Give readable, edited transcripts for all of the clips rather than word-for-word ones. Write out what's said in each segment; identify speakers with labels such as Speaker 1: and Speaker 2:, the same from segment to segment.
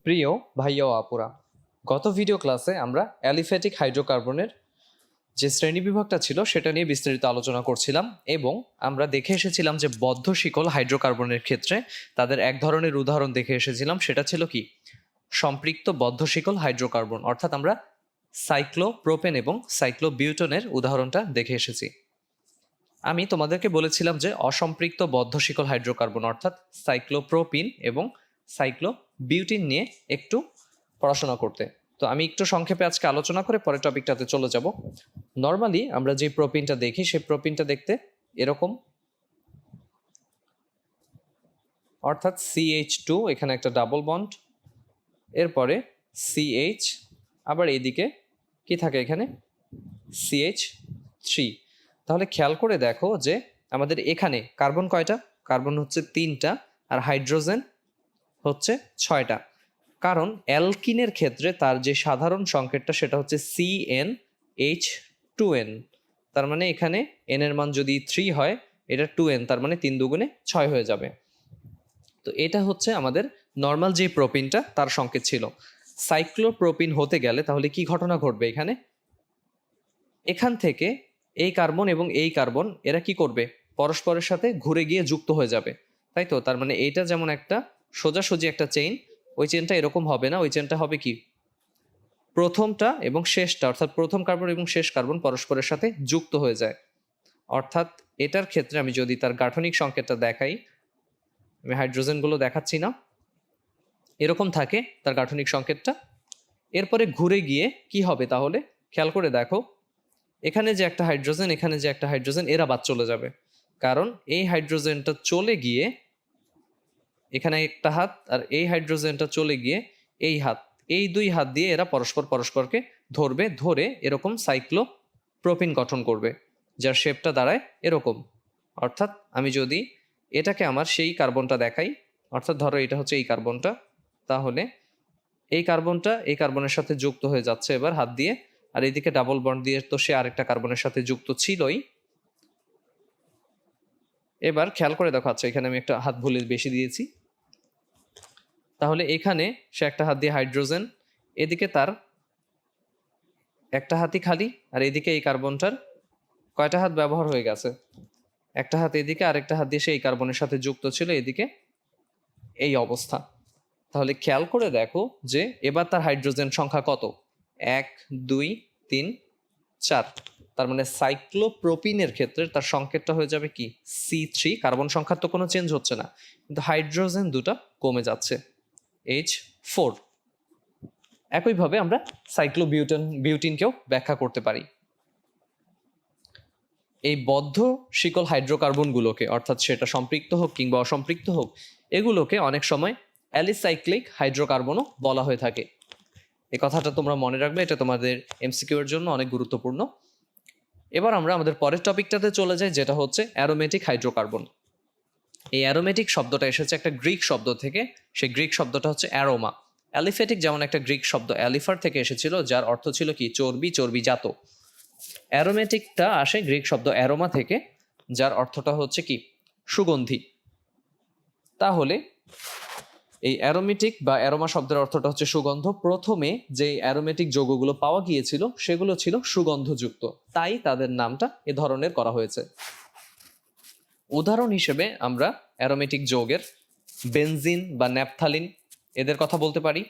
Speaker 1: প্রিয় ভাইয়া ও আপুরা, গত ভিডিও ক্লাসে আমরা অ্যালিফ্যাটিক হাইড্রোকার্বনের যে শ্রেণীবিভাগটা ছিল সেটা নিয়ে বিস্তারিত আলোচনা করছিলাম এবং আমরা দেখে এসেছিলাম যে বদ্ধ শিকল হাইড্রোকার্বনের ক্ষেত্রে তাদের এক ধরনের উদাহরণ দেখে এসেছিলাম, সেটা ছিল কি সম্পৃক্ত বদ্ধ শিকল হাইড্রোকার্বন, অর্থাৎ আমরা সাইক্লোপ্রোপেন এবং সাইক্লোবিউটনের উদাহরণটা দেখে এসেছি। আমি তোমাদেরকে বলেছিলাম যে অসম্পৃক্ত বদ্ধ শিকল হাইড্রোকার্বন অর্থাৎ সাইক্লোপ্রোপিন এবং সাইক্লোবিউটিন নিয়ে একটু পড়াশোনা করতে। তো আমি একটু সংক্ষেপে আজকে আলোচনা করে পরের টপিকটাতে চলে যাব। নর্মালি আমরা যে প্রোপিনটা দেখি সেই প্রোপিনটা দেখতে এরকম, অর্থাৎ CH2, এখানে একটা ডাবল বন্ড, এরপরে CH, আবার এইদিকে কি থাকে এখানে CH3। তাহলে খেয়াল করে দেখো যে আমাদের এখানে কার্বন কয়টা? কার্বন হচ্ছে 3টা আর হাইড্রোজেন হচ্ছে 6টা। কারণ অ্যালকিনের ক্ষেত্রে তার যে সাধারণ সংকেতটা সেটা হচ্ছে CnH2n। তার মানে এখানে n এর মান যদি 3 হয়, এটা 2n, তার মানে 3 দুগুণে 6 হয়ে যাবে। তো এটা হচ্ছে আমাদের নর্মাল যে প্রোপিনটা তার সংকেত ছিল। সাইক্লোপ্রোপিন হতে গেলে তাহলে কি ঘটনা ঘটবে? এখান থেকে এই কার্বন এবং এই কার্বন এরা কি করবে? পরস্পরের সাথে ঘুরে গিয়ে যুক্ত হয়ে যাবে, তাই তো? তার মানে এইটা যেমন একটা সোজাসুজি একটা চেইন, ওই চেনটা এরকম হবে না, ওই চেনটা হবে কি প্রথমটা এবং শেষটা, অর্থাৎ প্রথম কার্বন এবং শেষ কার্বন পরস্পরের সাথে যুক্ত হয়ে যায়। অর্থাৎ এটার ক্ষেত্রে আমি যদি তার গাঠনিক সংকেতটা দেখাই, আমি হাইড্রোজেনগুলো দেখাচ্ছি না, এরকম থাকে তার গাঠনিক সংকেতটা। এরপরে ঘুরে গিয়ে কি হবে তাহলে খেয়াল করে দেখো, এখানে যে একটা হাইড্রোজেন, এখানে যে একটা হাইড্রোজেন, এরা বাদ চলে যাবে। কারণ এই হাইড্রোজেনটা চলে গিয়ে এখানে একটা হাত, আর এই হাইড্রোজেনটা চলে গিয়ে এই হাত, এই দুই হাত দিয়ে এরা পরস্পরকে ধরবে, ধরে এরকম সাইক্লোপ্রোপিন গঠন করবে, যার শেপটা দাঁড়ায় এরকম। অর্থাৎ আমি যদি এটাকে আমার সেই কার্বনটা দেখাই, অর্থাৎ ধরো এটা হচ্ছে এই কার্বনটা, তাহলে এই কার্বনটা এই কার্বনের সাথে যুক্ত হয়ে যাচ্ছে এবার হাত দিয়ে, আর এইদিকে ডাবল বন্ড দিয়ে তো সে আরেকটা কার্বনের সাথে যুক্ত ছিলই। এবার খেয়াল করে দেখো, আচ্ছা এখানে আমি একটা হাত ভুলে বেশি দিয়েছি, তাহলে এখানে সে একটা হাত দিয়ে হাইড্রোজেন, এদিকে তার একটা হাতই খালি, আর এদিকে এই কার্বনটার কয়টা হাত ব্যবহার হয়ে গেছে? একটা হাত এদিকে, আরেকটা হাত দিয়ে সেই কার্বনের সাথে যুক্ত ছিল এদিকে, এই অবস্থা। তাহলে খেয়াল করে দেখো যে এবার তার হাইড্রোজেন সংখ্যা কত? 1 2 3 4। তার মানে সাইক্লোপ্রোপিনের ক্ষেত্রে তার সংকেতটা হয়ে যাবে কি C3। কার্বন সংখ্যার তো কোনো চেঞ্জ হচ্ছে না, কিন্তু হাইড্রোজেন দুটা কমে যাচ্ছে, H4। একইভাবে আমরা বিউটিনকেও ব্যাখ্যা করতে পারি। এই বদ্ধ শিকল হাইড্রোকার্বনগুলোকে, অর্থাৎ সেটা সম্পৃক্ত হোক কিংবা অসম্পৃক্ত হোক, এগুলোকে অনেক সময় অ্যালিসাইক্লিক হাইড্রোকার্বনও বলা হয়ে থাকে। এই কথাটা তোমরা মনে রাখবে, এটা তোমাদের MCQ এর জন্য অনেক গুরুত্বপূর্ণ। এবার আমরা আমাদের পরের টপিকটাতে চলে যাই, যেটা হচ্ছে অ্যারোমেটিক হাইড্রোকার্বন। এই অ্যারোমেটিক শব্দটা এসেছে একটা গ্রিক শব্দ থেকে, সেই গ্রিক শব্দটা হচ্ছে অ্যারোমা। অ্যালিফ্যাটিক যেমন একটা গ্রিক শব্দ অ্যালিফার থেকে এসেছিল, যার অর্থ ছিল কি চর্বি, চর্বিজাত। অ্যারোমেটিকটা আসে গ্রিক শব্দ অ্যারোমা থেকে, যার অর্থটা হচ্ছে কি সুগন্ধি। তাহলে এই অ্যারোমেটিক বা অ্যারোমা শব্দের অর্থটা হচ্ছে সুগন্ধ। প্রথমে যে অ্যারোমেটিক যৌগগুলো পাওয়া গিয়েছিল সেগুলো ছিল সুগন্ধযুক্ত, তাই তাদের নামটা এ ধরনের করা হয়েছে। উদাহরণ হিসেবে আমরা অ্যারোমেটিক যৌগের বেনজিন বা ন্যাপথালিন এদের কথা বলতে পারি।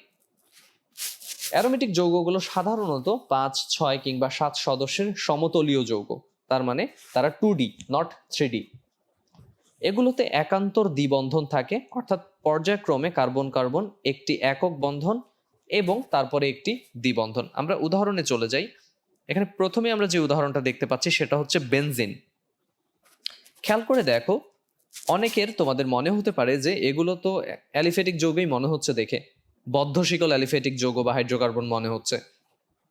Speaker 1: অ্যারোমেটিক যৌগগুলো সাধারণত 5, 6 কিংবা 7 সদস্যের সমতলীয় যৌগ, তার মানে তারা 2D নট 3D। এগুলোতে একান্তর দ্বিবন্ধন থাকে, অর্থাৎ পর্যায়ক্রমে কার্বন কার্বন একটি একক বন্ধন এবং তারপরে একটি দ্বিবন্ধন। আমরা উদাহরণে চলে যাই। এখানে প্রথমে আমরা যে উদাহরণটা দেখতে পাচ্ছি সেটা হচ্ছে বেনজিন। খেয়াল করে দেখো, অনেকের তোমাদের মনে হতে পারে যে এগুলো তো অ্যালিফ্যাটিক যৌগই মনে হচ্ছে দেখে, বদ্ধ শিকল অ্যালিফ্যাটিক যৌগ বা হাইড্রোকার্বন মনে হচ্ছে,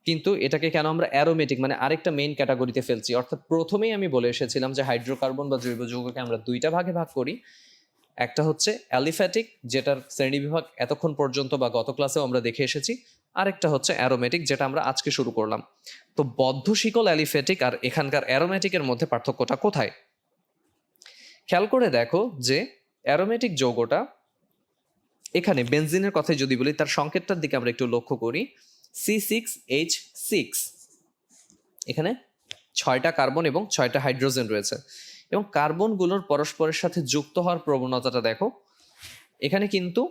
Speaker 1: কিন্তু এটাকে কেন আমরা অ্যারোমেটিক মানে আরেকটা মেইন ক্যাটাগরিতে ফেলছি? অর্থাৎ প্রথমেই আমি বলে এসেছিলাম যে হাইড্রোকার্বন বা জৈব যৌগকে আমরা দুইটা ভাগে ভাগ করি। একটা হচ্ছে অ্যালিফ্যাটিক, যেটার শ্রেণীবিভাগ এতক্ষণ পর্যন্ত বা গত ক্লাসেও আমরা দেখে এসেছি, আরেকটা হচ্ছে অ্যারোমেটিক, যেটা আমরা আজকে শুরু করলাম। তো বদ্ধ শিকল অ্যালিফ্যাটিক আর এখানকার অ্যারোমেটিকের মধ্যে পার্থক্যটা কোথায়? খেয়াল করে দেখো যে অ্যারোমেটিক যৌগটা এখানে বেনজিনের কথাই যদি বলি, তার সংকেতটার দিকে আমরা একটু লক্ষ্য করি, C6H6, এখানে 6টা কার্বন এবং 6টা হাইড্রোজেন রয়েছে, এবং কার্বনগুলোর পরস্পরের সাথে যুক্ত হওয়ার প্রবণতাটা দেখো, এখানে কিন্তু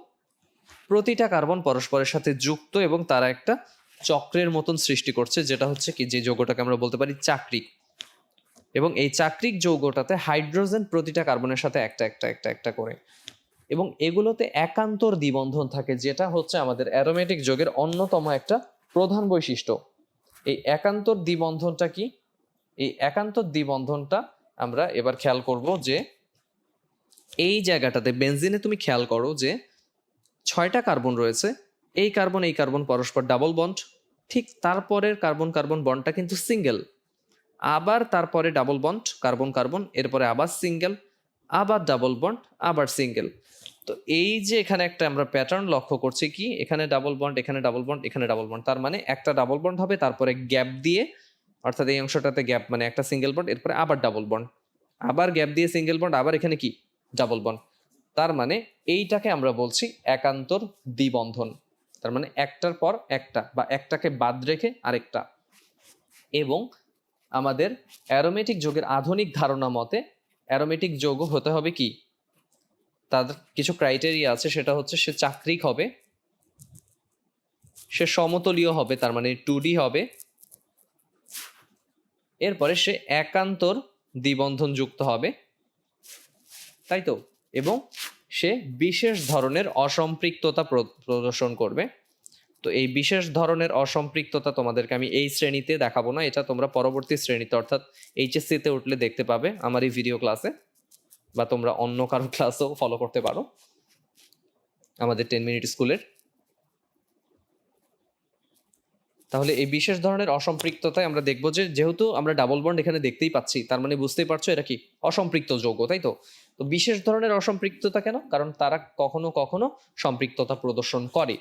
Speaker 1: প্রতিটা কার্বন পরস্পরের সাথে যুক্ত এবং তারা একটা চক্রের মতন সৃষ্টি করছে, যেটা হচ্ছে কি, যে যৌগটাকে আমরা বলতে পারি চাক্রিক। এবং এই চাক্রিক যৌগটাতে হাইড্রোজেন প্রতিটা কার্বনের সাথে একটা একটা একটা একটা করে, এবং এগুলোতে একান্তর দ্বিবন্ধন থাকে, যেটা হচ্ছে আমাদের অ্যারোমেটিক যৌগের অন্যতম একটা প্রধান বৈশিষ্ট্য। এই একান্তর দ্বিবন্ধনটা কি? এই একান্তর দ্বিবন্ধনটা আমরা এবার খেয়াল করব যে এই জায়গাটাতে বেনজিনে তুমি খেয়াল করো যে 6টা কার্বন রয়েছে, এই কার্বন পরস্পর ডাবল বন্ড, ঠিক তারপরের কার্বন কার্বন বন্ডটা কিন্তু সিঙ্গেল, আবার তারপরে ডাবল বন্ড কার্বন কার্বন, এরপরে আবার সিঙ্গেল, আবার ডাবল বন্ড, আবার সিঙ্গেল। তো এই যে এখানে একটা আমরা প্যাটার্ন লক্ষ্য করছি কি, এখানে ডাবল বন্ড, এখানে ডাবল বন্ড, এখানে ডাবল বন্ড, তার মানে একটা ডাবল বন্ড হবে, তারপরে গ্যাপ দিয়ে, অর্থাৎ এই অংশটাতে গ্যাপ মানে একটা সিঙ্গেল বন্ড, এরপরে আবার ডাবল বন্ড, আবার গ্যাপ দিয়ে সিঙ্গেল বন্ড, আবার এখানে কি ডাবল বন্ড। তার মানে এইটাকে আমরা বলছি একান্তর দ্বিবন্ধন। তার মানে একটার পর একটা বা একটাকে বাদ রেখে আরেকটা। এবং আমাদের অ্যারোমেটিক যৌগের আধুনিক ধারণা মতে অ্যারোমেটিক যৌগ হতে হবে কি, তাদের কিছু ক্রাইটেরিয়া আছে, সেটা হচ্ছে সে চাক্রিক হবে, সে সমতলীয় হবে, তার মানে 2D হবে, এরপরে সে একান্তর দ্বিবন্ধন যুক্ত হবে, তাই তো, এবং সে বিশেষ ধরনের অসম্পৃক্ততা প্রদর্শন করবে। তো এই বিশেষ ধরনের অসম্পৃক্ততা তোমাদেরকে আমি এই শ্রেণীতে দেখাবো না, এটা তোমরা পরবর্তী শ্রেণীতে অর্থাৎ এইচএসসিতে উঠলে দেখতে পাবে আমার এই ভিডিও ক্লাসে, বা তোমরা অন্য কারো ক্লাসেও ফলো করতে পারো আমাদের 10 মিনিট স্কুলের। তাহলে এই বিশেষ ধরনের অসম্পৃক্ততায় আমরা দেখবো যে, যেহেতু আমরা ডাবল বন্ড এখানে দেখতেই পাচ্ছি, তার মানে বুঝতেই পারছো এটা কি অসম্পৃক্ত যৌগ, তাই তো। তো বিশেষ ধরনের অসম্পৃক্ততা কেন? কারণ তারা কখনো কখনো সম্পৃক্ততা প্রদর্শন করে,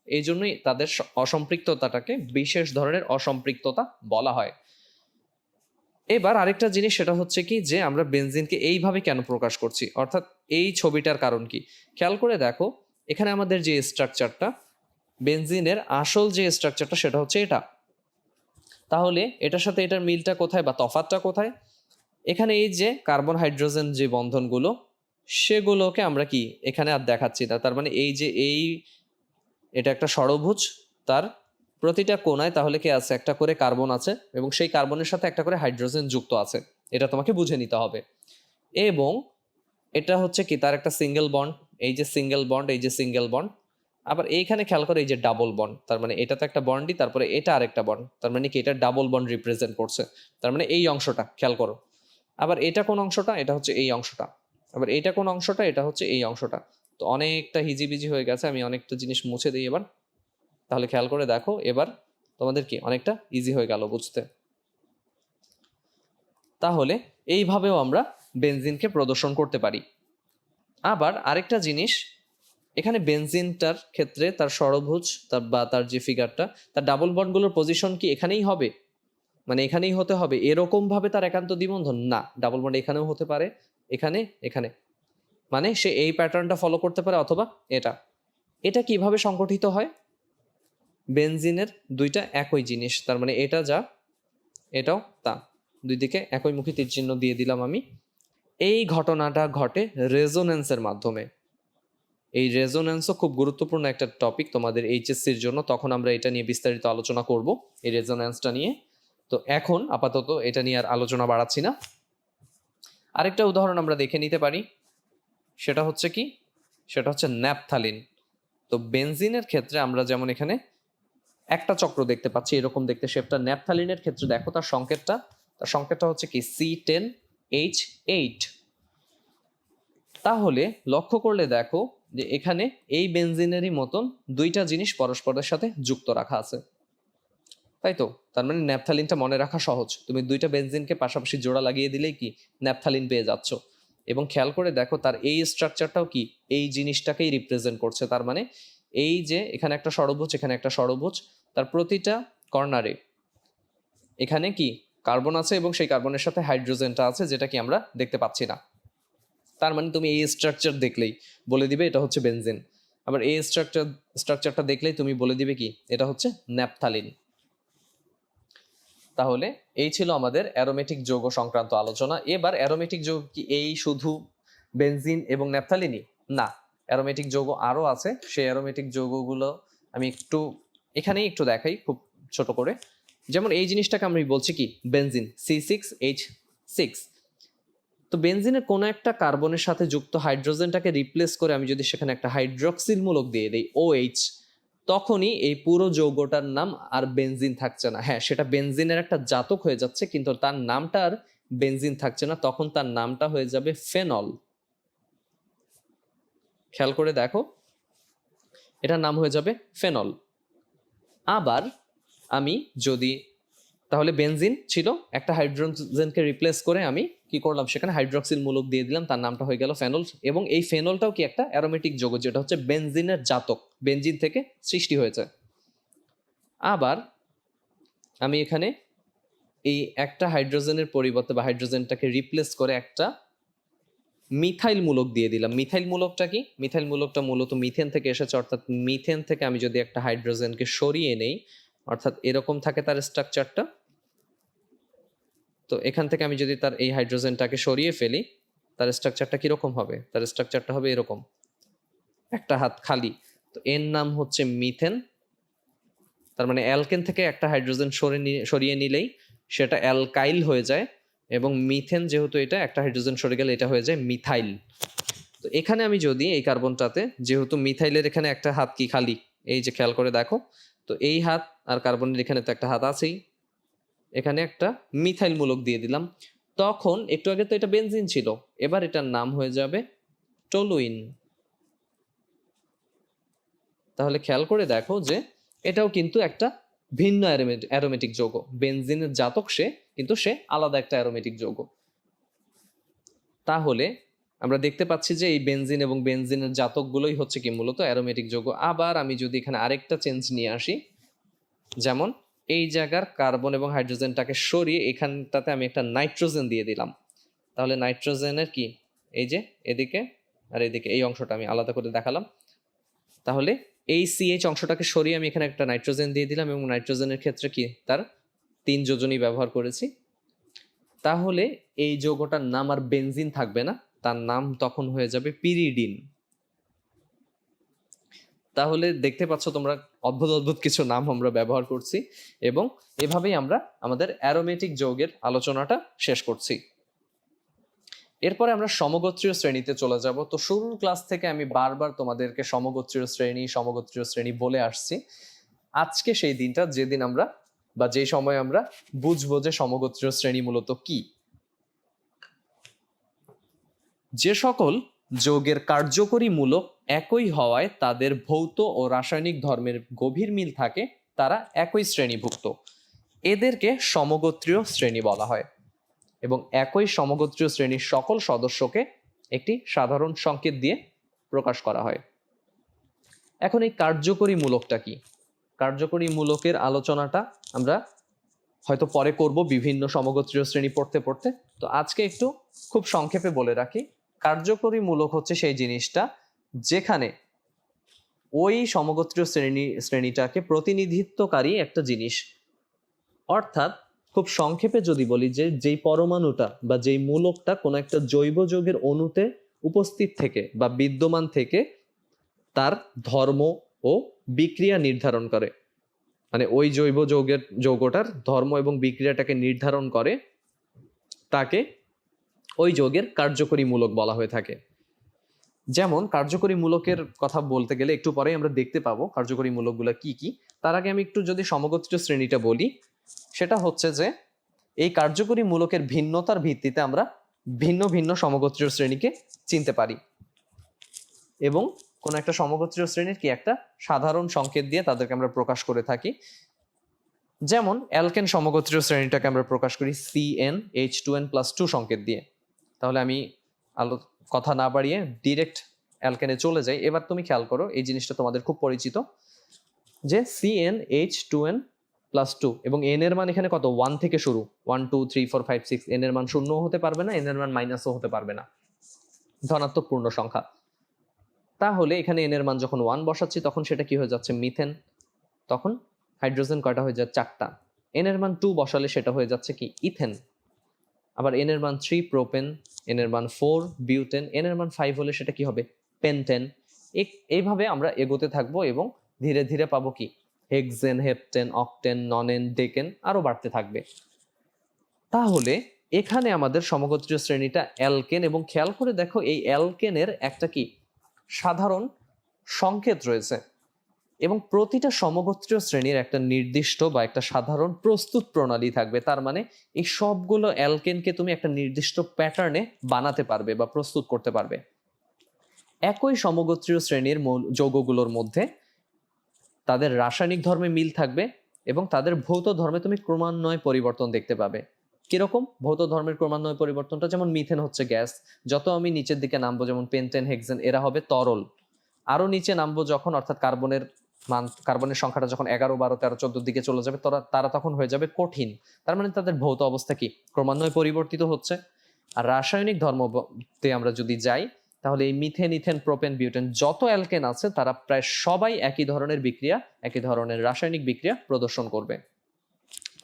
Speaker 1: এই জন্যই তাদের অসম্পৃক্ততাটাকে বিশেষ ধরনের অসম্পৃক্ততা বলা হয়। এবার আরেকটা জিনিস, সেটা হচ্ছে কি, যে আমরা বেনজিনকে এইভাবে কেন প্রকাশ করছি, অর্থাৎ এই ছবিটার কারণ কি, খেয়াল করে দেখো, এখানে আমাদের যে স্ট্রাকচারটা, বেনজিনের আসল যে স্ট্রাকচারটা সেটা হচ্ছে এটা। তাহলে এটার সাথে এটার মিলটা কোথায় বা তফাৎটা কোথায়? এখানে এই যে কার্বন হাইড্রোজেন যে বন্ধনগুলো, সেগুলোকে আমরা কি এখানে আর দেখাচ্ছি না। তার মানে এই যে এটা একটা ষড়ভুজ, তার প্রতিটা কোণায় তাহলে কি আছে, একটা করে কার্বন আছে, এবং সেই কার্বনের সাথে একটা করে হাইড্রোজেন যুক্ত আছে, এটা তোমাকে বুঝে নিতে হবে। এবং এটা হচ্ছে কি, তার একটা সিঙ্গেল বন্ড, এই যে সিঙ্গেল বন্ড, এই যে সিঙ্গেল বন্ড, আবার এইখানে খেয়াল করো এই যে ডাবল বন্ড, তার মানে এটা তো একটা বন্ডই, তারপরে এটা আরেকটা বন্ড, তার মানে কি এটা ডাবল বন্ড রিপ্রেজেন্ট করছে, তার মানে এই অংশটা খেয়াল করো। আবার এটা কোন অংশটা? এটা হচ্ছে এই অংশটা। আবার এটা কোন অংশটা? এটা হচ্ছে এই অংশটা। তো অনেকটা হিজিবিজি হয়ে গেছে, আমি অনেকটা জিনিস মুছে দিই এবার। তাহলে খেয়াল করে দেখো, এবার তোমাদের কি অনেকটা ইজি হয়ে গেল বুঝতে। তাহলে এইভাবেও আমরা বেনজিনকে প্রদর্শন করতে পারি। আবার আরেকটা জিনিস, এখানে বেনজিনটার ক্ষেত্রে তার ষড়ভুজ বা তার যে ফিগারটা, তার ডাবল বন্ডগুলোর পজিশন কি এখানেই হবে, মানে এখানেই হতে হবে এরকম ভাবে তার একান্ত দ্বিবন্ধন না, ডাবল বন্ড এখানেও হতে পারে, এখানে, এখানে, মানে সে এই প্যাটার্নটা ফলো করতে পারে, অথবা এটা। এটা কিভাবে সংগঠিত হয়? বেনজিনের দুইটা একই জিনিস, তার মানে এটা যা, এটাও তা, দুই দিকে একইমুখী তীর চিহ্ন দিয়ে দিলাম আমি। এই ঘটনাটা ঘটে রেজোনেন্সের মাধ্যমে। এই রেজোনেন্সও খুব গুরুত্বপূর্ণ একটা টপিক তোমাদের এইচএসসির জন্য, তখন আমরা এটা নিয়ে বিস্তারিত আলোচনা করব, এই রেজোনেন্সটা নিয়ে। তো এখন আপাতত এটা নিয়ে আর আলোচনা বাড়াচ্ছি না। আরেকটা উদাহরণ আমরা দেখে নিতে পারি, সেটা হচ্ছে কি, সেটা হচ্ছে ন্যাপথালিন। তো বেনজিনের ক্ষেত্রে আমরা যেমন এখানে একটা চক্র দেখতে পাচ্ছি, এরকম দেখতে শেপটা। ন্যাপথালিনের ক্ষেত্রে দেখো তার সংকেতটা হচ্ছে কি C10H8। তাহলে লক্ষ্য করলে দেখো যে এখানে এই বেনজিনেরই মতন দুইটা জিনিস পরস্পরের সাথে যুক্ত রাখা আছে, তাই তো। তার মানে ন্যাপথালিনটা মনে রাখা সহজ, তুমি দুইটা বেনজিনকে পাশাপাশি জোড়া লাগিয়ে দিলেই কি ন্যাপথালিন পেয়ে যাচ্ছ। এবং খেয়াল করে দেখো তার এই স্ট্রাকচারটাও কি এই জিনিসটাকেই রিপ্রেজেন্ট করছে। তার মানে এই যে এখানে একটা ষড়ভুজ, এখানে একটা ষড়ভুজ, তার প্রতিটা কর্নারে এখানে কি কার্বন আছে, এবং সেই কার্বনের সাথে হাইড্রোজেনটা আছে, যেটা কি আমরা দেখতে পাচ্ছি না। তার মানে তুমি এই স্ট্রাকচার দেখলেই বলে দিবে এটা হচ্ছে বেনজিন। আবার এই স্ট্রাকচারটা দেখলেই তুমি বলে দিবে কি এটা হচ্ছে ন্যাপথালিন। তাহলে এই ছিল আমাদের অ্যারোমেটিক যৌগ সংক্রান্ত আলোচনা। এবার অ্যারোমেটিক যৌগ কি এই শুধু বেনজিন এবং ন্যাপথালিনই? না, অ্যারোমেটিক যৌগ আরো আছে। সেই অ্যারোমেটিক যৌগগুলো আমি এখানেই একটু দেখাই খুব ছোট করে। যেমন এই জিনিসটাকে আমি বলছি কি বেনজিন C6H6। তো বেনজিনের কোনো একটা কার্বনের সাথে যুক্ত হাইড্রোজেনটাকে রিপ্লেস করে আমি যদি সেখানে একটা হাইড্রক্সিল মূলক দিয়ে দিই OH, তখনই এই পুরো যৌগটার নাম আর বেনজিন থাকছে না। হ্যাঁ, সেটা বেনজিনের একটা জাতক হয়ে যাচ্ছে, কিন্তু তার নামটা আর বেনজিন থাকছে না, তখন তার নামটা হয়ে যাবে ফেনল। খেয়াল করে দেখো, এটার নাম হয়ে যাবে ফেনল। আবার আমি যদি, তাহলে বেনজিন ছিল, একটা হাইড্রোজেনকে রিপ্লেস করে আমি কি করলাম, সেখানে হাইড্রক্সিল মূলক দিয়ে দিলাম, তার নামটা হয়ে গেল ফেনল। এবং এই ফেনলটাও কি একটা অ্যারোমেটিক যৌগ, যেটা হচ্ছে বেনজিনের জাতক, বেনজিন থেকে সৃষ্টি হয়েছে। আবার আমি এখানে এই একটা হাইড্রোজেনের পরিবর্তে বা হাইড্রোজেনটাকে রিপ্লেস করে একটা মিথাইল মূলক দিয়ে দিলাম। মিথাইল মূলকটা কি? মিথাইল মূলকটা মূলত মিথেন থেকে এসেছে, অর্থাৎ মিথেন থেকে আমি যদি একটা হাইড্রোজেনকে সরিয়ে নেই, অর্থাৎ এরকম থাকে তার স্ট্রাকচারটা, তো এখান থেকে আমি যদি তার এই হাইড্রোজেনটাকে সরিয়ে ফেলি, তার স্ট্রাকচারটা কিরকম হবে? তার স্ট্রাকচারটা হবে এরকম, একটা হাত খালি। তো এর নাম হচ্ছে মিথেন। তার মানে অ্যালকেন থেকে একটা হাইড্রোজেন সরিয়ে নিলেই সেটা অ্যালকাইল হয়ে যায়, এবং মিথেন যেহেতু এটা একটা হাইড্রোজেন সরে গেলে এটা হয়ে যায় মিথাইল। তো এখানে আমি যদি এই কার্বনটাতে, যেহেতু মিথাইলের এখানে একটা হাত কি খালি, এই যে খেয়াল করে দেখো, তো এই হাত আর কার্বনের এখানে তো একটা হাত আছেই, এখানে একটা মিথাইল মূলক দিয়ে দিলাম, তখন একটু আগে তো এটা বেনজিন ছিল, এবার এটার নাম হয়ে যাবে টলুইন। তাহলে খেয়াল করে দেখো যে এটাও কিন্তু একটা ভিন্ন অ্যারোমেটিক যৌগ। বেনজিনের জাতক সে, কিন্তু সে আলাদা একটা অ্যারোমেটিক যৌগ। তাহলে আমরা দেখতে পাচ্ছি যে এই বেনজিন এবং বেনজিনের জাতকগুলোই হচ্ছে কি মূলত অ্যারোমেটিক যৌগ। আবার আমি যদি এখানে আরেকটা চেঞ্জ নিয়ে আসি, যেমন এই জায়গার কার্বন এবং হাইড্রোজেনটাকে সরিয়ে এখানটাতে আমি একটা নাইট্রোজেন দিয়ে দিলাম, তাহলে নাইট্রোজেনের কি এই যে এদিকে আর এদিকে এই অংশটা আমি আলাদা করে দেখালাম। তাহলে এই CH অংশটাকে সরিয়ে আমি এখানে একটা নাইট্রোজেন দিয়ে দিলাম, এবং নাইট্রোজেনের ক্ষেত্রে কি তার 3 যোজনী ব্যবহার করেছি। তাহলে এই যৌগটার নাম আর বেনজিন থাকবে না, তার নাম তখন হয়ে যাবে পিরিডিন। তাহলে দেখতে পাচ্ছ তোমরা, অদ্ভুত অদ্ভুত কিছু নাম আমরা ব্যবহার করছি, এবং এভাবেই আমরা আমাদের অ্যারোমেটিক যৌগের আলোচনাটা শেষ করছি। এরপরে আমরা সমগোত্রীয় শ্রেণীতে চলে যাব। তো শুরুর ক্লাস থেকে আমি বারবার তোমাদেরকে সমগোত্রীয় শ্রেণী বলে আসছি। আজকে সেই দিনটা যেদিন আমরা, বা যে সময় আমরা বুঝবো যে সমগোত্রীয় শ্রেণী মূলত কি। যে সকল যৌগের কার্যকরী মূলক একই হওয়ায় তাদের ভৌত ও রাসায়নিক ধর্মের গভীর মিল থাকে, তারা একই শ্রেণীভুক্ত, এদেরকে সমগোত্রীয় শ্রেণী বলা হয়। এবং একই সমগোত্রীয় শ্রেণীর সকল সদস্যকে একটি সাধারণ সংকেত দিয়ে প্রকাশ করা হয়। এখন এই কার্যকরী মূলকটা কি? কার্যকরী মূলকের আলোচনাটা আমরা হয়তো পরে করব বিভিন্ন সমগোত্রীয় শ্রেণী পড়তে পড়তে। তো আজকে একটু খুব সংক্ষেপে বলে রাখি, কার্যকরী মূলক হচ্ছে সেই জিনিসটা যেখানে ওই সমগোত্রীয় শ্রেণীটাকে প্রতিনিধিত্বকারী একটা জিনিস। অর্থাৎ খুব সংক্ষেপে যদি বলি যে যেই পরমাণুটা বা যেই মূলকটা কোনো একটা জৈব যৌগের অণুতে উপস্থিত থেকে বা বিদ্যমান থেকে তার ধর্ম ও বিক্রিয়া নির্ধারণ করে, মানে ওই জৈব যৌগটার ধর্ম এবং বিক্রিয়াটাকে নির্ধারণ করে, তাকে ওই যৌগের কার্যকরী মূলক বলা হয়ে থাকে। যেমন কার্যকরী মূলকের কথা বলতে গেলে একটু পরেই আমরা দেখতে পাবো কার্যকরী মূলকগুলো কি কি। তার আগে আমি একটু যদি সমগোত্রীয় শ্রেণীটা বলি, সেটা হচ্ছে যে এই কার্যকরী মূলকের ভিন্নতার ভিত্তিতে আমরা ভিন্ন ভিন্ন সমগোত্রীয় শ্রেণীকে চিনতে পারি, এবং কোনো একটা সমগোত্রীয় শ্রেণীর কি একটা সাধারণ সংকেত দিয়ে তাদেরকে আমরা প্রকাশ করে থাকি। যেমন অ্যালকেন সমগোত্রীয় শ্রেণীটাকে আমরা প্রকাশ করি CnH2n+2 সংকেত দিয়ে। তাহলে আমি কথা না বাড়িয়ে ডিরেক্ট অ্যালকেনে চলে যাই। এবার তুমি খেয়াল করো, এই জিনিসটা তোমাদের খুব পরিচিত যে CnH2n+2, এবং n এর মান এখানে কত? 1 থেকে শুরু, 1 2 3 4 5 6। n এর মান শূন্যও হতে পারবে না, n এর মান মাইনাসও হতে পারবে না, ধনাত্মক পূর্ণ সংখ্যা। তাহলে এখানে এন এর মান যখন 1 বসাচ্ছি তখন সেটা কি হয়ে যাচ্ছে মিথেন, তখন হাইড্রোজেন কয়টা হয়ে যায় 4টা। এন এর মান 2 বসালে সেটা হয়ে যাচ্ছে কি ইথেন। আবার এন এর মান 3 প্রোপেন, এন এর মান 4 বিউটেন, এন এর মান 5 হলে সেটা কি হবে পেন্টেন। এইভাবে আমরা এগোতে থাকবো এবং ধীরে ধীরে পাবো কি হেক্সেন, হেপটেন, অক্টেন, ননেন, ডেকেন আরো বাড়তে থাকবে। তাহলে এখানে আমাদের সমগোত্রীয় শ্রেণীটা অ্যালকেন, এবং খেয়াল করে দেখো এই অ্যালকেনের একটা কি সাধারণ সংকেত রয়েছে, এবং প্রতিটা সমগোত্রীয় শ্রেণীর একটা নির্দিষ্ট বা একটা সাধারণ প্রস্তুত প্রণালী থাকবে। তার মানে এই সবগুলো অ্যালকেনকে তুমি একটা নির্দিষ্ট প্যাটার্নে বানাতে পারবে বা প্রস্তুত করতে পারবে। একই সমগোত্রীয় শ্রেণীর যৌগগুলোর মধ্যে তাদের রাসায়নিক ধর্মে মিল থাকবে এবং তাদের ভৌত ধর্মে তুমি ক্রমান্বয়ে পরিবর্তন দেখতে পাবে। কিরকম ভৌত ধর্মের ক্রমান্বয়ে পরিবর্তনটা? যেমন মিথেন হচ্ছে গ্যাস, যত আমি নিচের দিকে নামবো যেমন পেন্টেন, হেক্সেন এরা হবে তরল। আরো নিচে নামবো যখন, অর্থাৎ কার্বনের সংখ্যাটা যখন 11, 12, 13, 14 দিকে চলে যাবে তারা তখন হয়ে যাবে কঠিন। তার মানে তাদের ভৌত অবস্থা কি ক্রমান্বয়ে পরিবর্তিত হচ্ছে। আর রাসায়নিক ধর্মতে আমরা যদি যাই তাহলে এই মিথেন, ইথেন, প্রোপেন, বিউটেন যত অ্যালকেন আছে তারা প্রায় সবাই একই ধরনের বিক্রিয়া, একই ধরনের রাসায়নিক বিক্রিয়া প্রদর্শন করবে।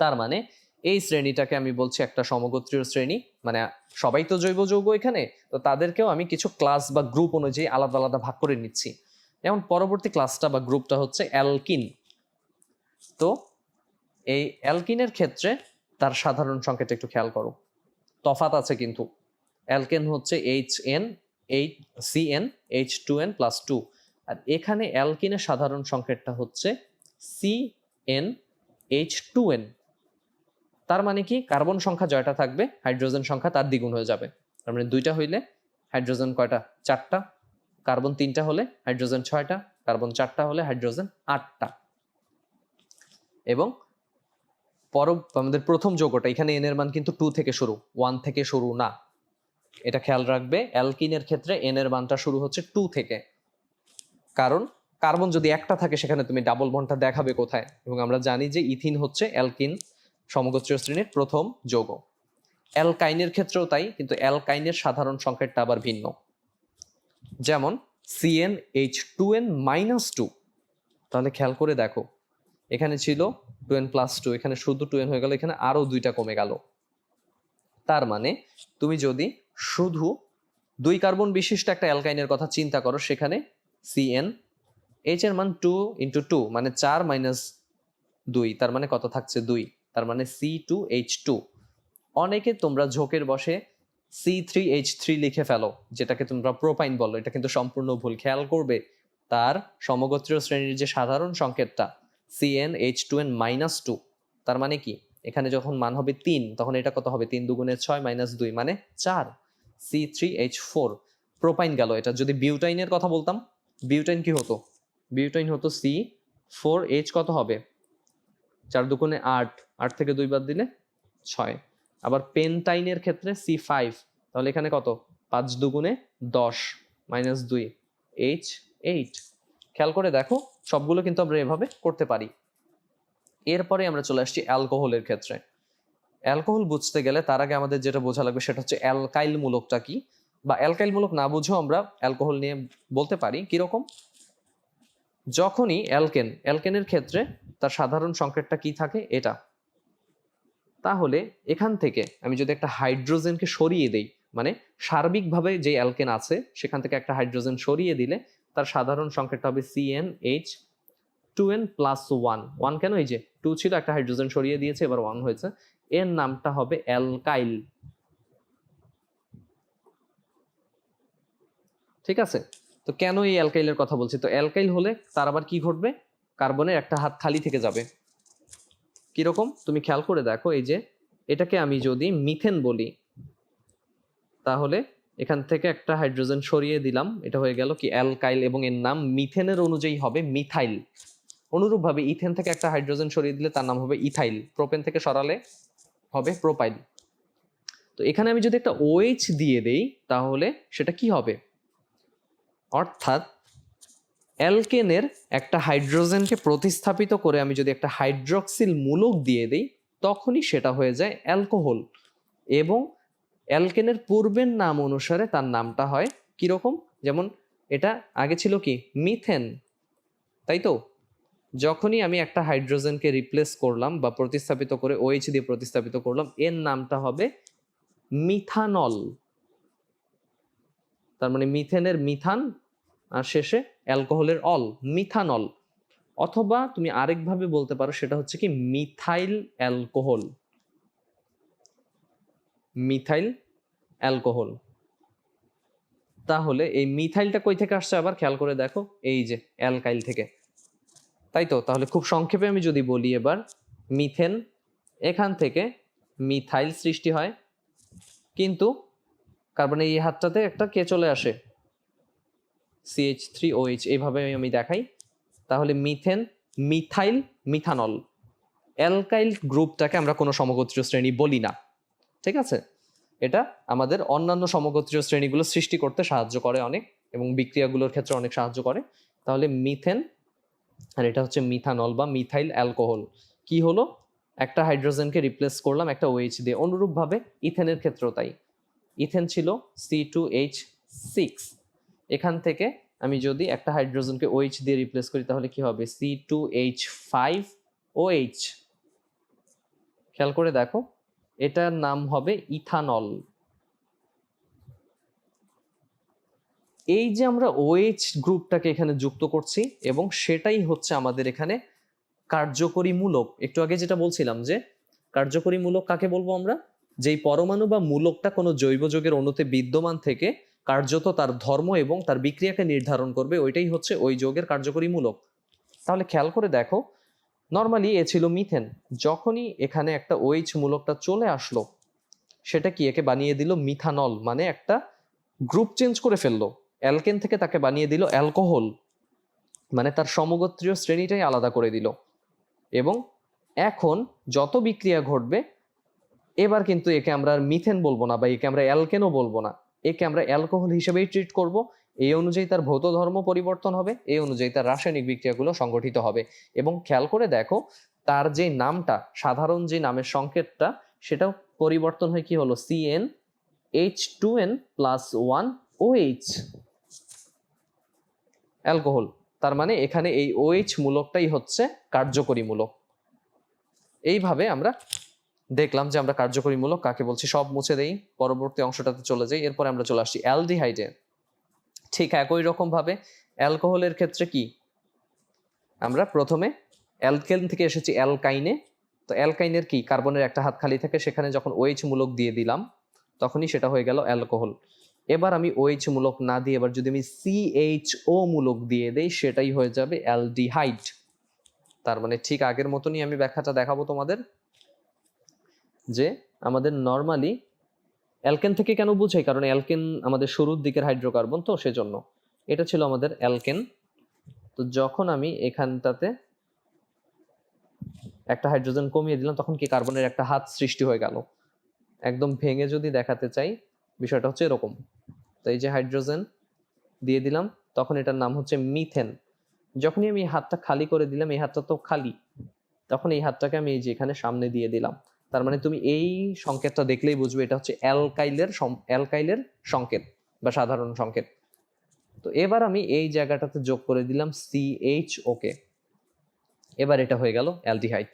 Speaker 1: তার মানে এই শ্রেণীটাকে আমি বলছি একটা সমগোত্রীয় শ্রেণী, মানে সবাই তো জৈব যৌগ এখানে, তো তাদেরকেও আমি কিছু ক্লাস বা গ্রুপ অনুযায়ী আলাদা আলাদা ভাগ করে নিচ্ছি। যেমন পরবর্তী ক্লাসটা বা গ্রুপটা হচ্ছে অ্যালকিন। তো এই অ্যালকিনের ক্ষেত্রে তার সাধারণ সংকেতটা একটু খেয়াল করো, তফাৎ আছে কিন্তু। অ্যালকেন হচ্ছে CN H2n+2, আর এখানে অ্যালকিনের সাধারণ সংকেতটা হচ্ছে CnH2n। তার মানে কি কার্বন সংখ্যা জয়টা থাকবে, হাইড্রোজেন সংখ্যা তার দ্বিগুণ হয়ে যাবে। তার মানে 2টা হইলে হাইড্রোজেন কয়টা 4টা, কার্বন 3টা হলে হাইড্রোজেন 6টা, কার্বন 4টা হলে হাইড্রোজেন 8টা। এবং আমাদের প্রথম যৌগটা এখানে এন এর মান কিন্তু 2 থেকে শুরু, 1 থেকে শুরু না, এটা খেয়াল রাখবে। অ্যালকিনের ক্ষেত্রে এন এর মানটা শুরু হচ্ছে 2 থেকে, কারণ কার্বন যদি একটা থাকে সেখানে তুমি ডাবল বন্ডটা দেখাবে কোথায়। এবং আমরা জানি যে ইথিন হচ্ছে অ্যালকিন সমগোত্রীয় শ্রেণীর প্রথম যৌগ। অ্যালকাইনের ক্ষেত্রেও তাই, কিন্তু অ্যালকাইনের সাধারণ সংকেতটা আবার ভিন্ন। যেমন CnH2n-2, তাহলে খেয়াল করে দেখো এখানে ছিল 2n+2, এখানে শুধু 2n হয়ে গেল, এখানে আরো 2টা কমে গেল। তার মানে তুমি যদি শুধু 2 কার্বন বিশিষ্ট একটা অ্যালকাইনের কথা চিন্তা করো, সেখানে CN H এর মান 2 × 2 মানে 4 - 2, তার মানে কত থাকছে 2, তার মানে C2H2। অনেকে তোমরা ঝোঁকের বসে C3H3 লিখে ফেলো, যেটাকে তোমরা প্রোপাইন বলো, এটা কিন্তু সম্পূর্ণ ভুল। খেয়াল করবে তার সমগোত্রীয় শ্রেণীর যে সাধারণ সংকেতটা CnH2n-2, তার মানে কি এখানে যখন মান হবে 3 তখন এটা কত হবে 3 × 2 = 6 - 2 মানে 4, C3H4। প্রোপাইন গেল। এটা যদি বিউটাইনের কথা বলতাম, বিউটাইন কি হতো? বিউটাইন হতো C4H, কত হবে 4 × 2 = 8, 8 থেকে 2 বাদ দিলে 6। আবার পেন্টাইনের ক্ষেত্রে C5, তাহলে এখানে কত 5 × 2 = 10 - 2 H8। খেয়াল করে দেখো সবগুলো কিন্তু আমরা এভাবে করতে পারি। এরপরে আমরা চলে আসছি অ্যালকোহলের ক্ষেত্রে। অ্যালকোহল বুঝতে গেলে তার আগে আমাদের যেটা বোঝা লাগবে সেটা হচ্ছে অ্যালকাইল মূলকটা কি, বা অ্যালকাইল মূলক না বুঝেও আমরা অ্যালকোহল নিয়ে বলতে পারি। কিরকম? যখনই অ্যালকেনের ক্ষেত্রে তার সাধারণ সংকেতটা কি থাকে এটা, তাহলে এখান থেকে আমি যদি একটা হাইড্রোজেনকে সরিয়ে দেই, মানে সার্বিকভাবে যে অ্যালকেন আছে সেখান থেকে একটা হাইড্রোজেন সরিয়ে দিলে তার সাধারণ সংকেতটা হবে CnH2n+1। 1 কেন? এই যে 2 ছিল, একটা হাইড্রোজেন সরিয়ে দিয়েছে, এবার 1 হয়েছে। এর নামটা হবে অ্যালকাইল। ঠিক আছে? তো কেন এই অ্যালকাইলের কথা বলছি? তো অ্যালকাইল হলে তার আবার কি ঘটবে? কার্বনের একটা হাত খালি থেকে যাবে। কিরকম? তুমি খেয়াল করে দেখো, এই যে এটাকে আমি যদি মিথেন বলি, তাহলে এখান থেকে একটা হাইড্রোজেন সরিয়ে দিলাম, এটা হয়ে গেল কি অ্যালকাইল, এবং এর নাম মিথেনের অনুযায়ী হবে মিথাইল। অনুরূপভাবে ইথেন থেকে একটা হাইড্রোজেন সরিয়ে দিলে তার নাম হবে ইথাইল, প্রোপেন থেকে সরালে হবে প্রোপাইল। তো এখানে আমি যদি একটা OH দিয়ে দেই তাহলে সেটা কি হবে? অর্থাৎ অ্যালকেনের একটা হাইড্রোজেনকে প্রতিস্থাপিত করে আমি যদি একটা হাইড্রক্সিল মূলক দিয়ে দেই তখনই সেটা হয়ে যায় অ্যালকোহল। এবং অ্যালকেনের পূর্বের নাম অনুসারে তার নামটা হয় কিরকম? যেমন এটা আগে ছিল কি মিথেন, তাই তো? যখনই আমি একটা হাইড্রোজেনকে রিপ্লেস করলাম বা প্রতিস্থাপিত করে OH দিয়ে প্রতিস্থাপিত করলাম, এর নামটা হবে মিথানল। তার মানে মিথেনের মিথান আর শেষে অ্যালকোহলের অল, মিথানল। অথবা তুমি আরেকভাবে বলতে পারো, সেটা হচ্ছে কি মিথাইল অ্যালকোহল, মিথাইল অ্যালকোহল। তাহলে এই মিথাইলটা কই থেকে আসছে আবার খেয়াল করে দেখো, এই যে অ্যালকাইল থেকে, তাই তো? তাহলে খুব সংক্ষেপে আমি যদি বলি এবার, মিথেন, এখান থেকে মিথাইল সৃষ্টি হয়, কিন্তু কার্বনের এই হাতটাতে একটা কে চলে আসে, CH3OH, এইভাবে আমি দেখাই। তাহলে মিথেন, মিথাইল, মিথানল। অ্যালকাইল গ্রুপটাকে আমরা কোনো সমগোত্রীয় শ্রেণী বলি না, ঠিক আছে? এটা আমাদের অন্যান্য সমগোত্রীয় শ্রেণীগুলো সৃষ্টি করতে সাহায্য করে অনেক, এবং বিক্রিয়াগুলোর ক্ষেত্রে অনেক সাহায্য করে। তাহলে মিথেন, আর এটা হচ্ছে মিথানল বা মিথাইল অ্যালকোহল। কি হলো, একটা হাইড্রোজেনকে রিপ্লেস করলাম একটা OH দিয়ে। অনুরূপভাবে ইথেনের ক্ষেত্রেও তাই। ইথেন ছিল C2H6, এখান থেকে আমি যদি একটা হাইড্রোজেনকে OH দিয়ে রিপ্লেস করি তাহলে কি হবে, C2H5OH। খেয়াল করে দেখো, এটার নাম হবে ইথানল। এই যে আমরা OH গ্রুপটাকে এখানে যুক্ত করছি, এবং সেটাই হচ্ছে আমাদের এখানে কার্যকরী মূলক। একটু আগে যেটা বলছিলাম যে কার্যকরী মূলক কাকে বলবো আমরা, যেই পরমাণু বা মূলকটা কোনো জৈব যৌগের অণুতে বিদ্যমান থেকে কার্যত তার ধর্ম এবং তার বিক্রিয়াকে নির্ধারণ করবে, ওইটাই হচ্ছে ওই যৌগের কার্যকরী মূলক। তাহলে খেয়াল করে দেখো, নর্মালি এ ছিল মিথেন, যখনই এখানে একটা OH মূলকটা চলে আসলো, সেটা কি একে বানিয়ে দিল মিথানল, মানে একটা গ্রুপ চেঞ্জ করে ফেললো। অ্যালকেন থেকে তাকে বানিয়ে দিল অ্যালকোহল, মানে তার সমগোত্রীয় শ্রেণীটাই আলাদা করে দিল। এবং এখন যত বিক্রিয়া ঘটবে, এবার কিন্তু একে আমরা আর মিথেন বলবো না, বা একে আমরা অ্যালকেনও বলবো না, একে আমরা অ্যালকোহল হিসেবেই ট্রিট করব। এই অনুযায়ী তার ভৌত ধর্ম পরিবর্তন হবে, এই অনুযায়ী তার রাসায়নিক বিক্রিয়াগুলো সংগঠিত হবে। এবং খেয়াল করে দেখো, তার যে নামটা, সাধারণ যে নামের সংকেতটা, সেটাও পরিবর্তন হয়ে কি হলো, CnH2n+1OH, অ্যালকোহল। তার মানে এখানে এই OH মূলকটাই হচ্ছে কার্যকরী মূলক। এইভাবে আমরা দেখলাম যে আমরা কার্যকরী মূলক কাকে বলছি। সব মুছে দেই, পরবর্তী অংশটাতে চলে যাই। এরপরে আমরা চলে আসছি অ্যালডিহাইডে। ঠিক একই রকম ভাবে অ্যালকোহলের ক্ষেত্রে কি, আমরা প্রথমে অ্যালকেন থেকে এসেছি অ্যালকাইনে। তো অ্যালকাইনের কি, কার্বনের একটা হাত খালি থাকে, সেখানে যখন OH মূলক দিয়ে দিলাম তখনই সেটা হয়ে গেল অ্যালকোহল। এবার আমি OH মূলক না দিয়ে এবার যদি আমি CHO মূলক দিয়ে দেই, সেটাই হয়ে যাবে অ্যালডিহাইড। তার মানে ঠিক আগের মতনই আমি ব্যাখ্যাটা দেখাবো তোমাদের, যে আমাদের নর্মালি অ্যালকেন থেকে কেন বুঝাই, কারণ অ্যালকেন আমাদের শুরুর দিকের হাইড্রোকার্বন, তো সেজন্য এটা ছিল আমাদের অ্যালকেন। তো যখন আমি এখানটাতে একটা হাইড্রোজেন কমিয়ে দিলাম, তখন কি কার্বনের একটা হাত সৃষ্টি হয়ে গেল। একদম ভেঙে যদি দেখাতে চাই, বিষয়টা হচ্ছে এরকম। তো এই যে হাইড্রোজেন দিয়ে দিলাম, তখন এটার নাম হচ্ছে মিথেন। যখনই আমি হাতটা খালি করে দিলাম, এই হাতটা তো খালি, তখন এই হাতটাকে আমি এই যে এখানে সামনে দিয়ে দিলাম। তার মানে তুমি এই সংকেতটা দেখলেই বুঝবে এটা হচ্ছে অ্যালকাইলের সংকেত বা সাধারণ সংকেত। তো এবার আমি এই জায়গাটাতে যোগ করে দিলাম CHO কে, এবার এটা হয়ে গেল অ্যালডিহাইড।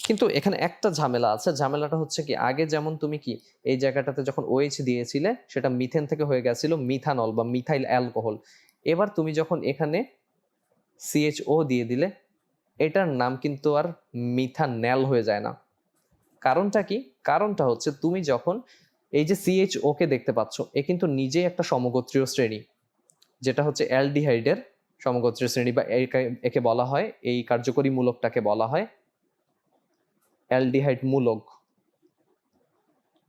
Speaker 1: কিন্তু এখানে একটা ঝামেলা আছে, ঝামেলাটা হচ্ছে কি, আগে যেমন তুমি কি এই জায়গাটাতে যখন OH দিয়েছিলে, সেটা মিথেন থেকে হয়ে গেছিল মিথানল বা মিথাইল অ্যালকোহল। এবার তুমি যখন এখানে CHO দিয়ে দিলে, এটার নাম কিন্তু আর মিথানেল হয়ে যায় না। কারণটা কি, কারণটা হচ্ছে তুমি যখন এই যে CHO কে দেখতে পাচ্ছ, এ কিন্তু নিজেই একটা সমগোত্রীয় শ্রেণী, যেটা হচ্ছে অ্যালডিহাইডের সমগোত্রীয় শ্রেণী, বা একে বলা হয়, এই কার্যকরী মূলকটাকে বলা হয় অ্যালডিহাইড মূলক।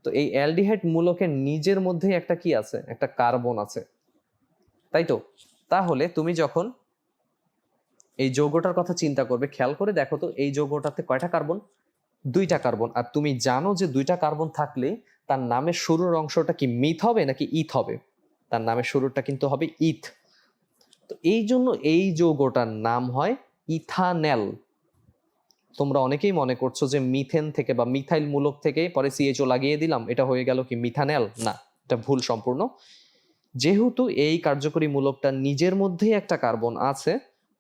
Speaker 1: তো এই অ্যালডিহাইড মূলকের নিজের মধ্যেই একটা কি আছে, একটা কার্বন আছে, তাই তো? তাহলে তুমি যখন এই যৌগটার কথা চিন্তা করবে, খেয়াল করে দেখো তো, এই যৌগটাতে কয়টা কার্বন, 2টা কার্বন। আর তুমি জানো যে 2টা কার্বন থাকলে তার নামের শুরুর অংশটা কি মিথ হবে নাকি ইথ হবে? তার নামের শুরুটা কিন্তু হবে ইথ। তো এই জন্য এই যৌগটার নাম হয় ইথানেল। তোমরা অনেকেই মনে করছো যে মিথেন থেকে বা মিথাইল মূলক থেকে পরে CHO লাগিয়ে দিলাম, এটা হয়ে গেল কি মিথানেল। না, এটা ভুল সম্পূর্ণ। যেহেতু এই কার্যকরী মূলকটা নিজের মধ্যেই একটা কার্বন আছে,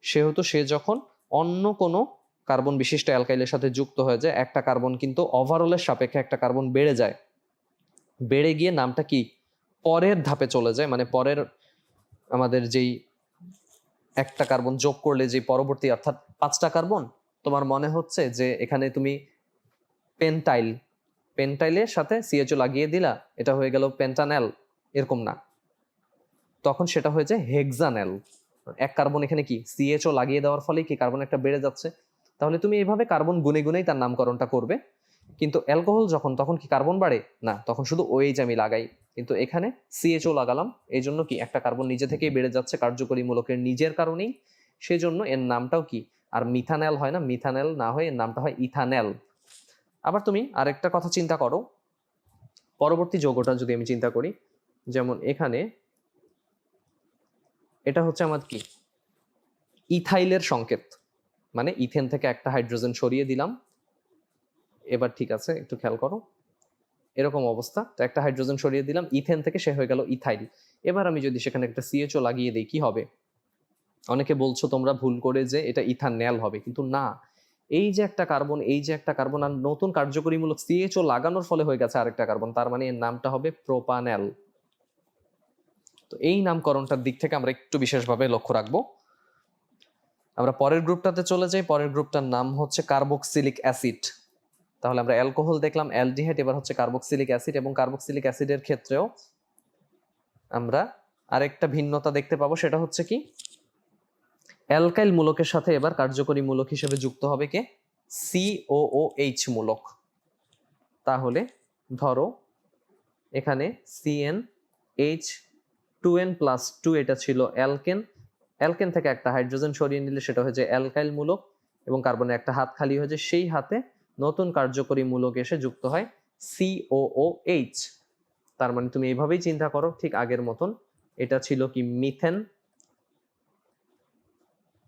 Speaker 1: সেহেতু সে যখন অন্য কোনো কার্বন বিশিষ্ট অ্যালকাইলের সাথে যুক্ত হয়ে যায়, একটা কার্বন কিন্তু ওভারঅলের সাপেক্ষে একটা কার্বন বেড়ে যায়, বেড়ে গিয়ে নামটা কি পরের ধাপে চলে যায়, মানে পরের আমাদের যেই একটা কার্বন যোগ করলে যে পরবর্তী অর্থাৎ 5টা কার্বন, তোমার মনে হচ্ছে যে এখানে তুমি পেন্টাইলের সাথে সিএচও লাগিয়ে দিলা, এটা হয়ে গেল পেন্টানেল, এরকম না, তখন সেটা হয়ে যায় হেক্সানেল। এক কার্বন এখানে কি সিএচও লাগিয়ে দেওয়ার ফলে কি কার্বন একটা বেড়ে যাচ্ছে। তাহলে তুমি এইভাবে কার্বন গুনে গুনেই তার নামকরণটা করবে। কিন্তু অ্যালকোহল যখন, তখন কি কার্বন বাড়ে না, তখন শুধু ওএইচ আমি লাগাই, কিন্তু এখানে সিএচও লাগালাম, এই জন্য কি একটা কার্বন নিজে থেকেই বেড়ে যাচ্ছে কার্যকরী মূলকের নিজের কারণেই, সেই জন্য এর নামটাও কি আর মিথানেল হয় না, মিথানেল না হয়ে এর নামটা হয় ইথানেল। আবার তুমি আরেকটা কথা চিন্তা করো, পরবর্তী যৌগটা যদি আমি চিন্তা করি, যেমন এখানে এটা হচ্ছে আমার কি ইথাইলের সংকেত, মানে ইথেন থেকে একটা হাইড্রোজেন সরিয়ে দিলাম, এবার ঠিক আছে একটু খেয়াল করো, এরকম অবস্থা, তো একটা হাইড্রোজেন সরিয়ে দিলাম, ইথেন থেকে সে হয়ে গেল ইথাইল। এবার আমি যদি সেখানে একটা সিএচও লাগিয়ে দিই কি হবে? অনেকে বলছো তোমরা ভুল করে যে এটা ইথানেল হবে, কিন্তু না, এই যে একটা কার্বন, এই যে একটা কার্বন আর নতুন কার্যকরীমূলক সিএচও লাগানোর ফলে হয়ে গেছে আরেকটা কার্বন, তার মানে এর নামটা হবে প্রোপানেল। তো এই নামকরণটার দিক থেকে আমরা একটু বিশেষভাবে লক্ষ্য রাখবো। আমরা পরের গ্রুপটাতে চলে যাই, পরের গ্রুপটার নাম হচ্ছে কার্বক্সিলিক অ্যাসিড। তাহলে আমরা অ্যালকোহল দেখলাম, অ্যালডিহাইড, এবার হচ্ছে কার্বক্সিলিক অ্যাসিড, এবং কার্বক্সিলিক অ্যাসিডের ক্ষেত্রেও আমরা আরেকটা ভিন্নতা দেখতে পাবো, সেটা হচ্ছে কি অ্যালকাইল মূলকের সাথে এবার কার্যকরী মূলক হিসেবে যুক্ত হবে কে COOH মূলক। তাহলে ধরো এখানে CnH2n+2 এটা ছিল অ্যালকেন, অ্যালকেন থেকে একটা হাইড্রোজেন সরিয়ে নিলে সেটা হয়ে যায় অ্যালকাইল মূলক, এবং কার্বনের একটা হাত খালি হয়ে যায়, সেই হাতে নতুন কার্যকরী মূলক এসে যুক্ত হয় COOH। তার মানে তুমি এইভাবেই চিন্তা করো ঠিক আগের মতন, এটা ছিল কি মিথেন,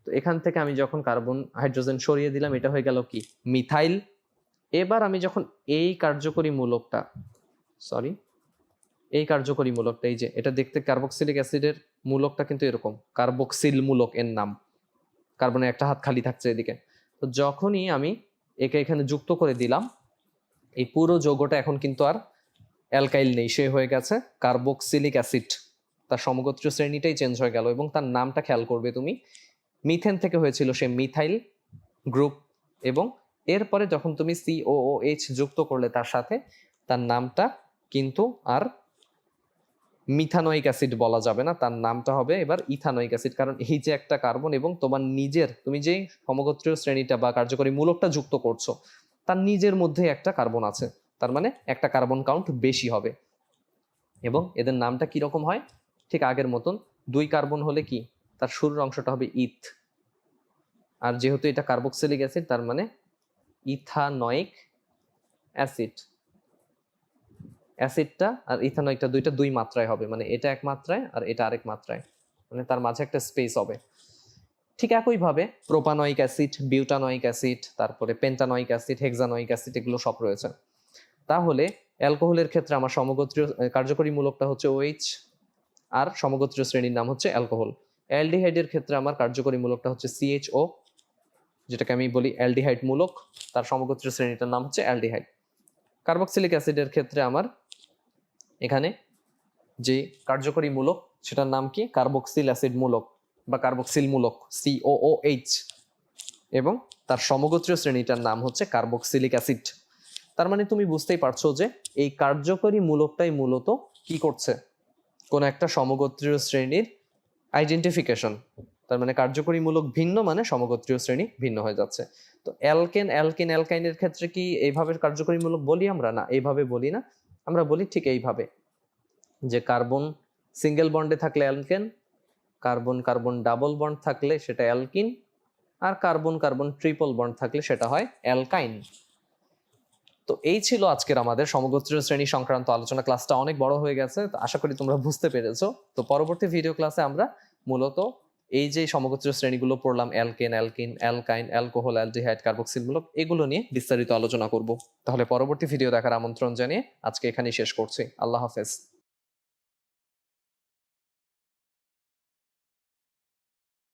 Speaker 1: তো এখান থেকে আমি যখন কার্বন হাইড্রোজেন সরিয়ে দিলাম এটা হয়ে গেল কি মিথাইল। এবার আমি যখন এই কার্যকরী মূলকটা এই যে এটা দেখতে কার্বক্সিলিক অ্যাসিডের মূলকটা কিন্তু এরকম কার্বক্সিল মূলক এর নাম, কার্বনের একটা হাত খালি থাকছে এদিকে, তো যখনই আমি একে এখানে যুক্ত করে দিলাম, এই পুরো যৌগটা এখন কিন্তু আর অ্যালকাইল নেই, সে হয়ে গেছে কার্বক্সিলিক অ্যাসিড, তার সমগোত্রীয় শ্রেণীটাই চেঞ্জ হয়ে গেল, এবং তার নামটা খেয়াল করবে তুমি, মিথেন থেকে হয়েছিল সে মিথাইল গ্রুপ, এবং এরপরে যখন তুমি COOH যুক্ত করলে তার সাথে, তার নামটা কিন্তু আর মিথানোয়িক অ্যাসিড বলা যাবে না, তার নামটা হবে এবার ইথানোয়িক অ্যাসিড, কারণ এই যে একটা কার্বন এবং তোমার নিজের তুমি যে সমগোত্রীয় শ্রেণীটা বা কার্যকরী মূলকটা যুক্ত করছো তার নিজের মধ্যে একটা কার্বন আছে, তার মানে একটা কার্বন কাউন্ট বেশি হবে, এবং এদের নামটা কিরকম হয় ঠিক আগের মতন, 2 কার্বন হলে কি তার শুরুর অংশটা হবে ইথ, আর যেহেতু এটা কার্বক্সিলিক অ্যাসিড তার মানে ইথানোয়িক অ্যাসিড, অ্যাসিডটা আর ইথানোয়িকটা দুইটা 2 মাত্রায় হবে, মানে এটা 1 মাত্রায় আর এটা আরেক মাত্রায়, মানে তার মাঝে একটা স্পেস হবে। ঠিক একইভাবে প্রোপানয়িক অ্যাসিড, বিউটানয়িক অ্যাসিড, তারপরে পেন্টানয়িক অ্যাসিড, হেক্সানয়িক অ্যাসিড, এগুলো সব রয়েছে। তাহলে অ্যালকোহলের ক্ষেত্রে আমার সমগোত্রীয় কার্যকরী মূলকটা হচ্ছে OH, আর সমগোত্রীয় শ্রেণীর নাম হচ্ছে অ্যালকোহল। অ্যালডিহাইডের ক্ষেত্রে আমার কার্যকরী মূলকটা হচ্ছে CHO, যেটাকে আমি বলি অ্যালডিহাইড মূলক, তার সমগোত্রীয় শ্রেণীটার নাম হচ্ছে অ্যালডিহাইড। কার্বক্সিলিক অ্যাসিডের ক্ষেত্রে আমার এখানে যে কার্যকরী মূলক সেটার নাম কি কার্বক্সিল অ্যাসিড মূলক বা কার্বক্সিল মূলক COOH, এবং তার সমগোত্রীয় শ্রেণীটার নাম হচ্ছে কার্বক্সিলিক অ্যাসিড। তার মানে তুমি বুঝতেই পারছো যে এই কার্যকরী মূলকটাই মূলত কি করছে, কোন একটা সমগোত্রীয় শ্রেণীর আইডেন্টিফিকেশন, তার মানে কার্যকরী মূলক ভিন্ন মানে সমগোত্রীয় শ্রেণী ভিন্ন হয়ে যাচ্ছে। তো অ্যালকাইনের ক্ষেত্রে কি এইভাবে কার্যকরী মূলক বলি আমরা? না, এইভাবে বলি না, আমরা বলি ঠিক এইভাবে যে কার্বন সিঙ্গেল বন্ডে থাকলে alkane, carbon carbon double bond থাকলে সেটা অ্যালকিন, আর কার্বন কার্বন ট্রিপল বন্ড থাকলে সেটা হয় অ্যালকাইন। তো এই ছিল আজকের আমাদের সমগোত্রীয় শ্রেণী সংক্রান্ত আলোচনা। ক্লাসটা অনেক বড় হয়ে গেছে, তো আশা করি তোমরা বুঝতে পেরেছো। তো পরবর্তী ভিডিও ক্লাসে আমরা মূলত এই যে সমগোত্রীয় শ্রেণীগুলো পড়লাম, alkane, alkyne, অ্যালকাইন, alcohol, aldehyde, carboxyl মূলক, এগুলো নিয়ে বিস্তারিত আলোচনা করব। তাহলে পরবর্তী ভিডিও দেখার আমন্ত্রণ জানিয়ে আজকে এখানেই শেষ করছি। আল্লাহ হাফেজ।